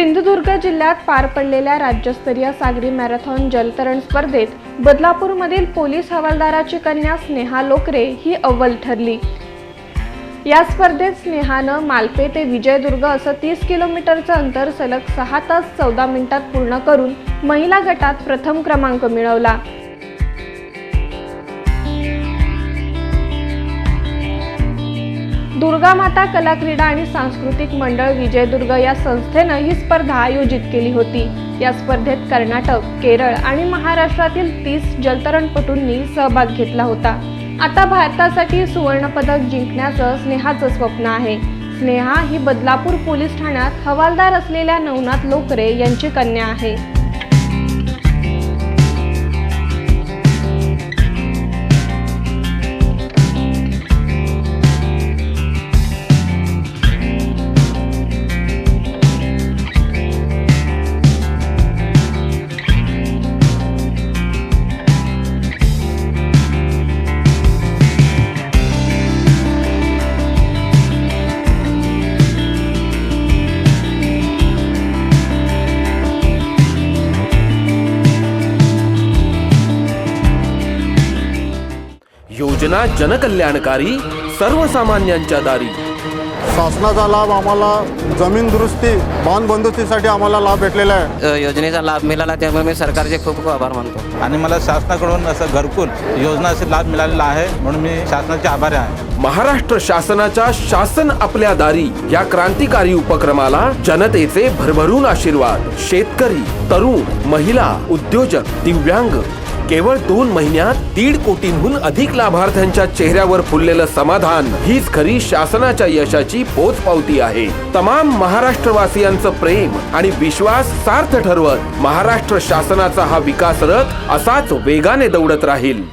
सिंधुदुर्ग जिल्ह्यात पार पडलेल्या राज्यस्तरीय सागरी मॅरेथॉन जलतरण स्पर्धेत बदलापूरमधील पोलीस हवालदाराची कन्या स्नेहा लोकरे ही अव्वल ठरली। या स्पर्धेत स्नेहानं मालपे ते विजयदुर्ग असं 30 किलोमीटरचं अंतर सलग 6 तास 14 मिनिटात पूर्ण करून महिला गटात प्रथम क्रमांक मिळवला। दुर्गा माता कला क्रीडा आणि सांस्कृतिक मंडळ विजयदुर्ग या संस्थेनं ही स्पर्धा आयोजित केली होती। या स्पर्धेत कर्नाटक, केरळ आणि महाराष्ट्रातील 30 जलतरणपटूंनी सहभाग घेतला होता। आता भारतासाठी सुवर्ण पदक जिंकण्याचं स्नेहाचं स्वप्न आहे। स्नेहा ही बदलापूर पोलीस ठाण्यात हवालदार असलेल्या नवनाथ लोकरे यांची कन्या आहे। योजना जनकल्याणकारी, सर्वसामान्यांच्या दारी। शासनाचा लाभ आम्हाला जमीन दुरुस्ती, बांध बंदोबस्तीसाठी आम्हाला लाभ भेटलेला आहे। योजनेचा लाभ मिळाला त्यामुळे मी सरकारचे खूप खूप आभार मानतो आणि मला शासनाकडून असं घरकुल योजनाचा लाभ मिळालेला आहे, म्हणून मी शासनाचे आभारी आहे। महाराष्ट्र शासनाच्या शासन आपल्या दारी या क्रांतिकारी उपक्रमाला जनतेचे भरभरून आशीर्वाद। शेतकरी, तरुण, महिला, उद्योजक, दिव्यांग, केवळ 2 महिन्यात 1.5 कोटींहून अधिक लाभार्थ्यांच्या चेहऱ्यावर फुललेलं समाधान हीच खरी शासनाच्या यशाची पोचपावती आहे। तमाम महाराष्ट्रवासियांचं प्रेम आणि विश्वास सार्थ ठरवत महाराष्ट्र शासनाचा हा विकास रथ असाच वेगाने दौडत राहील।